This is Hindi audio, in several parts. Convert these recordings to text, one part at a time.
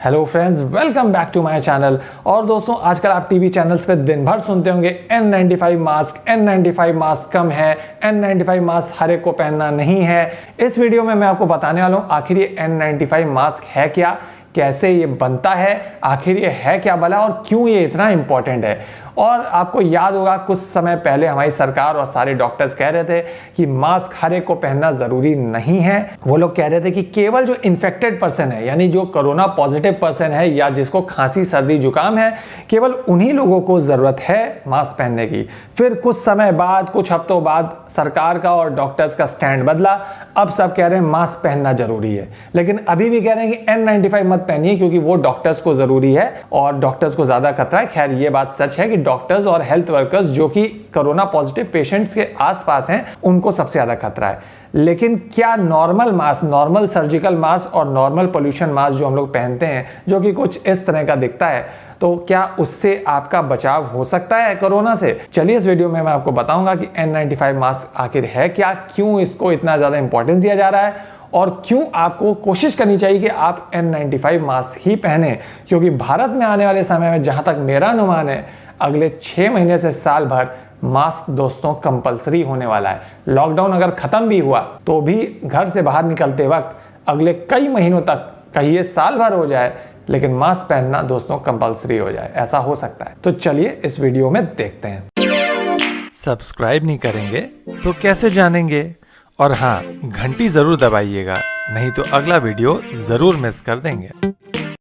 Hello friends, welcome back to my channel. और दोस्तों, आजकल आप टीवी चैनल्स पे दिन भर सुनते होंगे N95 मास्क कम है, N95 मास्क हर एक को पहनना नहीं है। इस वीडियो में मैं आपको बताने वाला हूँ आखिर ये N95 मास्क है क्या, कैसे ये बनता है, आखिर ये है क्या भला और क्यों ये इतना इंपॉर्टेंट है। और आपको याद होगा कुछ समय पहले हमारी सरकार और सारे डॉक्टर्स कह रहे थे कि मास्क हर एक को पहनना जरूरी नहीं है। वो लोग कह रहे थे कि केवल जो इन्फेक्टेड पर्सन है, यानी जो कोरोना पॉजिटिव पर्सन है या जिसको खांसी सर्दी जुकाम है, केवल उन्हीं लोगों को जरूरत है मास्क पहनने की। फिर कुछ समय बाद, कुछ हफ्तों बाद सरकार का और डॉक्टर्स का स्टैंड बदला। अब सब कह रहे हैं मास्क पहनना जरूरी है, लेकिन अभी भी कह रहे हैं कि N95 मत पहनिए क्योंकि वो डॉक्टर्स को जरूरी है और डॉक्टर्स को ज्यादा खतरा है। खैर, ये बात सच है कि डॉक्टर्स और हेल्थ वर्कर्स जो कि कोरोना पॉजिटिव पेशेंट्स के आसपास हैं, उनको सबसे ज्यादा खतरा है। लेकिन क्या normal mask, normal surgical mask और नॉर्मल पोल्यूशन मास्क जो हम लोग पहनते हैं, जो कि कुछ इस तरह का दिखता है, तो क्या उससे आपका बचाव हो सकता है कोरोना से? चलिए इस वीडियो में मैं आपको बताऊंगा कि N95 मास्क आखिर है क्या, क्यों इसको इतना ज्यादा इंपॉर्टेंस दिया जा रहा है और क्यों आपको कोशिश करनी चाहिए कि आप N95 मास्क ही पहने। क्योंकि भारत में आने वाले समय में, जहां तक मेरा अनुमान है, अगले 6 महीने से साल भर मास्क दोस्तों कंपलसरी होने वाला है। लॉकडाउन अगर खत्म भी हुआ तो भी घर से बाहर निकलते वक्त अगले कई महीनों तक, कहिए साल भर हो जाए, लेकिन मास्क पहनना दोस्तों कंपलसरी हो जाए, ऐसा हो सकता है। तो चलिए इस वीडियो में देखते हैं। सब्सक्राइब नहीं करेंगे तो कैसे जानेंगे? और हाँ, घंटी जरूर दबाइएगा, नहीं तो अगला वीडियो जरूर मिस कर देंगे।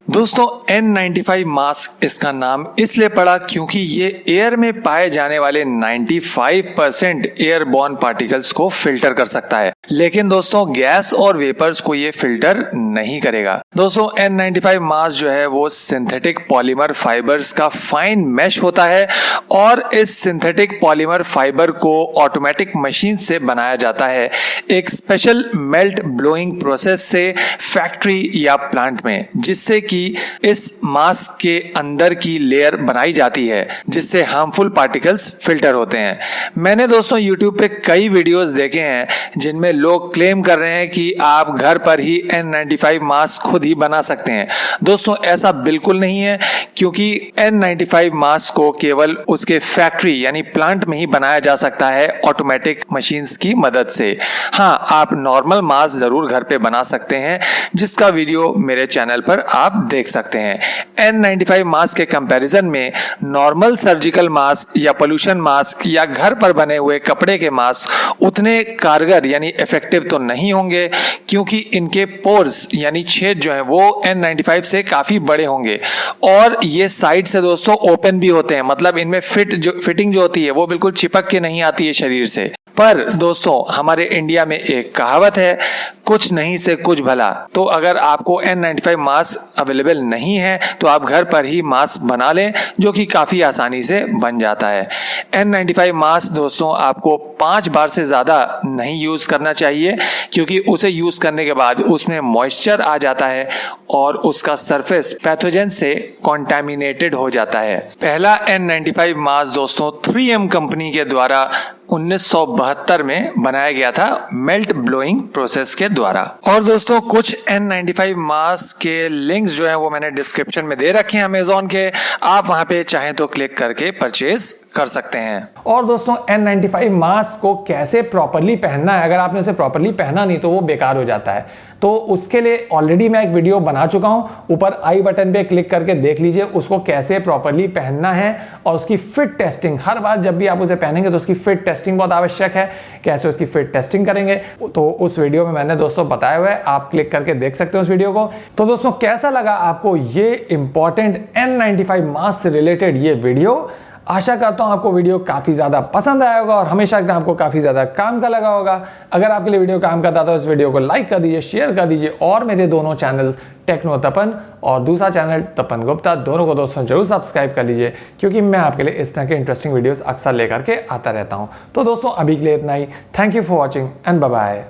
दोस्तों, N95 मास्क इसका नाम इसलिए पड़ा क्योंकि ये एयर में पाए जाने वाले 95% एयरबॉर्न पार्टिकल्स को फिल्टर कर सकता है, लेकिन दोस्तों गैस और वेपर्स को ये फिल्टर नहीं करेगा। दोस्तों, N95 मास्क जो है वो सिंथेटिक पॉलीमर फाइबर्स का फाइन मैश होता है और इस सिंथेटिक पॉलीमर फाइबर को ऑटोमेटिक मशीन से बनाया जाता है एक स्पेशल मेल्ट ब्लोइंग प्रोसेस से फैक्ट्री या प्लांट में, जिससे कि इस मास्क के अंदर की लेयर बनाई जाती है जिससे हार्मफुल पार्टिकल्स फिल्टर होते हैं। मैंने दोस्तों YouTube पे कई वीडियोस देखे हैं जिनमें लोग क्लेम कर रहे हैं कि आप घर पर ही N95 मास्क खुद ही बना सकते हैं। दोस्तों, ऐसा बिल्कुल नहीं है, क्योंकि N95 मास्क को केवल उसके फैक्ट्री यानी प्लांट में ही बनाया जा सकता है ऑटोमेटिक मशीन्स की मदद से। हाँ, आप नॉर्मल मास्क जरूर घर पे बना सकते हैं, जिसका वीडियो मेरे चैनल पर आप देख सकते हैं। N95 मास्क के कंपैरिजन में नॉर्मल सर्जिकल मास्क या पोल्यूशन मास्क या घर पर बने हुए कपड़े के मास्क उतने कारगर यानी इफेक्टिव तो नहीं होंगे, क्योंकि इनके पोर्स यानी छेद जो है वो N95 से काफी बड़े होंगे और ये साइड से दोस्तों ओपन भी होते हैं, मतलब इनमें फिटिंग जो होती है वो बिल्कुल चिपक के नहीं आती है शरीर से। पर दोस्तों, हमारे इंडिया में एक कहावत है, कुछ नहीं से कुछ भला। तो अगर आपको N95 मास्क अवेलेबल नहीं है तो आप घर पर ही मास्क बना लें, जो कि काफी आसानी से बन जाता है। N95 मास्क दोस्तों आपको 5 बार से ज्यादा नहीं यूज करना चाहिए, क्योंकि उसे यूज करने के बाद उसमें मॉइस्चर आ जाता है और उसका सरफेस पैथोजन से कॉन्टैमिनेटेड हो जाता है। पहला N95 मास्क दोस्तों 3M कंपनी के द्वारा 1972 में बनाया गया था मेल्ट ब्लोइंग प्रोसेस के द्वारा। और दोस्तों, कुछ N95 मास्क के लिंक्स जो है वो मैंने डिस्क्रिप्शन में दे रखे हैं अमेज़न के, आप वहां पे चाहें तो क्लिक करके परचेज कर सकते हैं। और दोस्तों, N95 मास्क को कैसे प्रॉपर्ली पहनना है, अगर आपने उसे प्रॉपर्ली पहना नहीं तो वो बेकार हो जाता है। तो उसके लिए ऑलरेडी मैं एक वीडियो बना चुका हूं, ऊपर आई बटन पे क्लिक करके देख लीजिए उसको कैसे प्रॉपर्ली पहनना है। और उसकी फिट टेस्टिंग, हर बार जब भी आप उसे पहनेंगे तो उसकी फिट टेस्टिंग बहुत आवश्यक है। कैसे उसकी फिट टेस्टिंग करेंगे तो उस वीडियो में मैंने दोस्तों बताया हुआ है, आप क्लिक करके देख सकते हो उस वीडियो को। तो दोस्तों, कैसा लगा आपको ये इंपॉर्टेंट N95 मास्क से रिलेटेड ये वीडियो? आशा करता हूं आपको वीडियो काफी ज्यादा पसंद आया होगा और हमेशा आपको काफी ज्यादा काम का लगा होगा। अगर आपके लिए वीडियो काम करता तो इस वीडियो को लाइक कर दीजिए, शेयर कर दीजिए और मेरे दोनों चैनल्स टेक्नो तपन और दूसरा चैनल तपन गुप्ता, दोनों को दोस्तों जरूर सब्सक्राइब कर लीजिए, क्योंकि मैं आपके लिए इस तरह के इंटरेस्टिंग वीडियोस अक्सर लेकर के आता रहता हूं। तो दोस्तों, अभी के लिए इतना ही। Thank you for watching and bye bye.